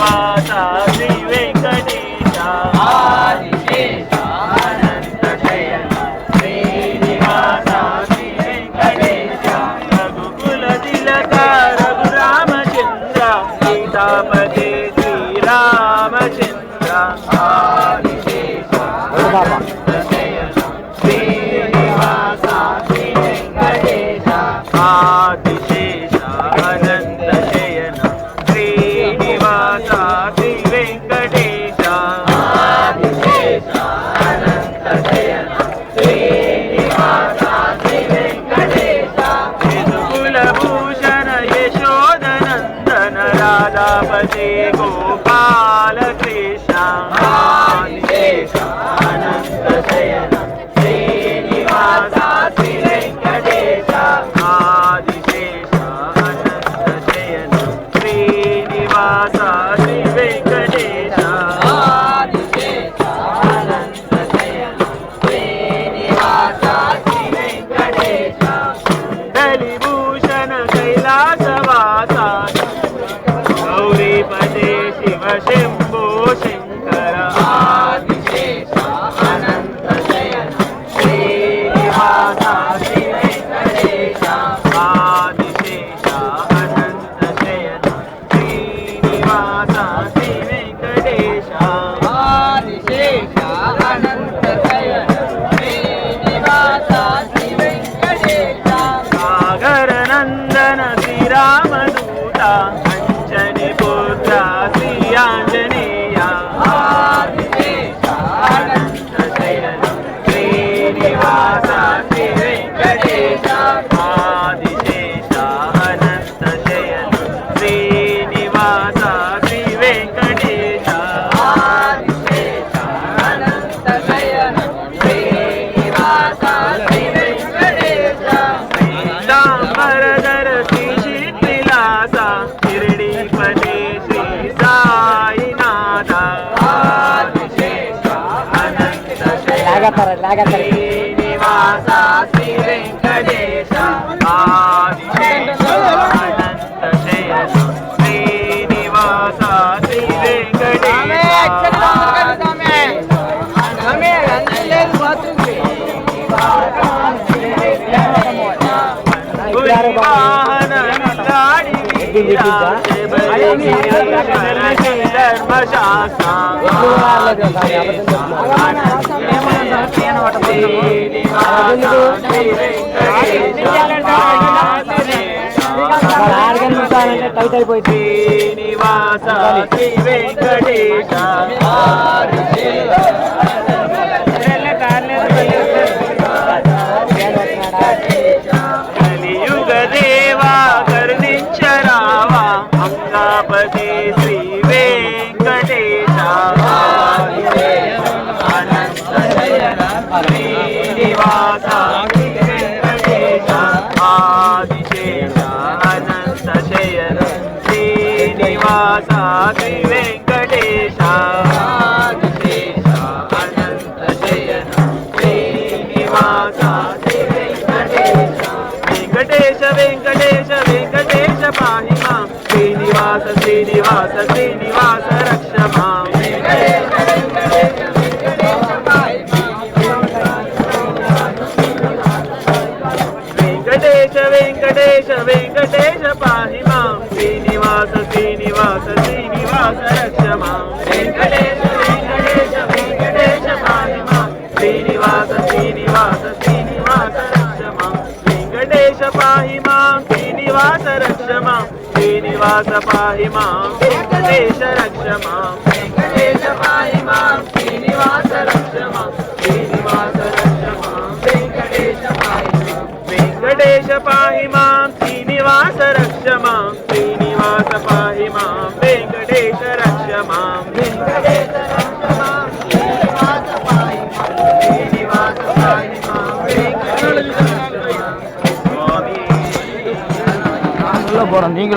శ్రీనివాస శ్రీ వెంకటేశ ఆదిశేష అనంత శయన శ్రీనివాస శ్రీ వెంకటేశ రఘుకుల తిలక రఘురామచంద్ర సీతాపతే శ్రీరామచంద్ర ఆదిశేష అనంత శయన శ్రీనివాస శ్రీ వెంకటేశ ఆదిశేష అనంత శయన శ్రీనివాస శ్రీ వెంకటేశ ఆదిశేష అనంత శయన శ్రీనివాస శ్రీ వెంకటేశ యదుకుల భూషణ యశోదనందన రాధాపతే గోపాల కృష్ణ ఆదిశేష అనంత శయన శ్రీనివాస శ్రీ వెంకటేశ ఆదిశేష అనంత శయన శ్రీనివాస శ్రీ వెంకటేశ ఆదిశేష అనంత శయన శ్రీనివాస శ్రీ వెంకటేశ బలిభూషణ కైలాసవాస గౌరీపదే శివ శంభో శంకర ఆదిశేష అనంత శయన శ్రీనివాస శ్రీ వెంకటేశ ఆదిశేష అనంత శయన శ్రీనివాస శ్రీ వెంకటేశ ఆదిశేష అనంత శయన శ్రీనివాస శ్రీ వెంకటేశ సాగర నందన శ్రీరామదూత అంజని పుత్ర శ్రీ ఆంజనేయ ఆదిశేష అనంత శయన శ్రీనివాస శ్రీ వెంకటేశ ఆదిశేష అనంత శయన శ్రీనివాస శ్రీ వెంకటేశ ఆదిశేష అనంత శయన శ్రీనివాస శ్రీ వెంకటేశ పీతాంబరధర శ్రీ శిథిలాస షిరిడీపతి శ్రీ సాయినాథ ఆదిశేష అనంత శయన శ్రీనివాస శ్రీ వెంకటేశ ఆదిశేష అనంత శయన శ్రీనివాస శ్రీ వాహన గాడి టైట్ అయిపోయింది. శ్రీనివాస శ్రీ వెంకటేశ కలియుగ దేవా కరుణించరావా అంగాపతి శ్రీ వెంకటేశ అనంత శయన శ్రీనివాస శ్రీ వెంకటేశ ఆదిశేష అనంత శయన శ్రీనివాస శ్రీ వెంకటేశ ఆదిశేష అనంత శయన శ్రీనివాస శ్రీ వెంకటేశ వెంకటేశ వెంకటేశ వెంకటేశ పాహి మాం శ్రీనివాస శ్రీనివాస శ్రీనివాస రక్ష మాం వెంకటేశ వెంకటేశ వెంకటేశ పాహి వెంకటేశ వెంకటేశ వెంకటేశ పాహి మాం శ్రీనివాస శ్రీనివాస శ్రీనివాస రక్ష మాం వెంకటేశ వెంకటేశ వెంకటేశ పాహి మాం శ్రీనివాస శ్రీనివాస శ్రీనివాస రక్ష మాం వెంకటేశ పాహి మాం శ్రీనివాస రక్ష మాం శ్రీనివాస పాహి మాం వెంకటేశ రక్ష మాం వెంకటేశ పాహి మాం శ్రీనివాస రక్ష మాం శ్రీనివాస రక్ష మాం వెంకటేశ పాహి మాం వెంకటేశ పాహి మాం శ్రీనివాస రక్ష మాం శ్రీనివాస పాహి మాం వెంకటేశ రక్ష మాం వెంకటేశ రక్ష మాం శ్రీనివాస పాహి మాం శ్రీనివాస పాహి మాం వెంకటేశ రక్ష మాం స్వామి போறோம். நீங்க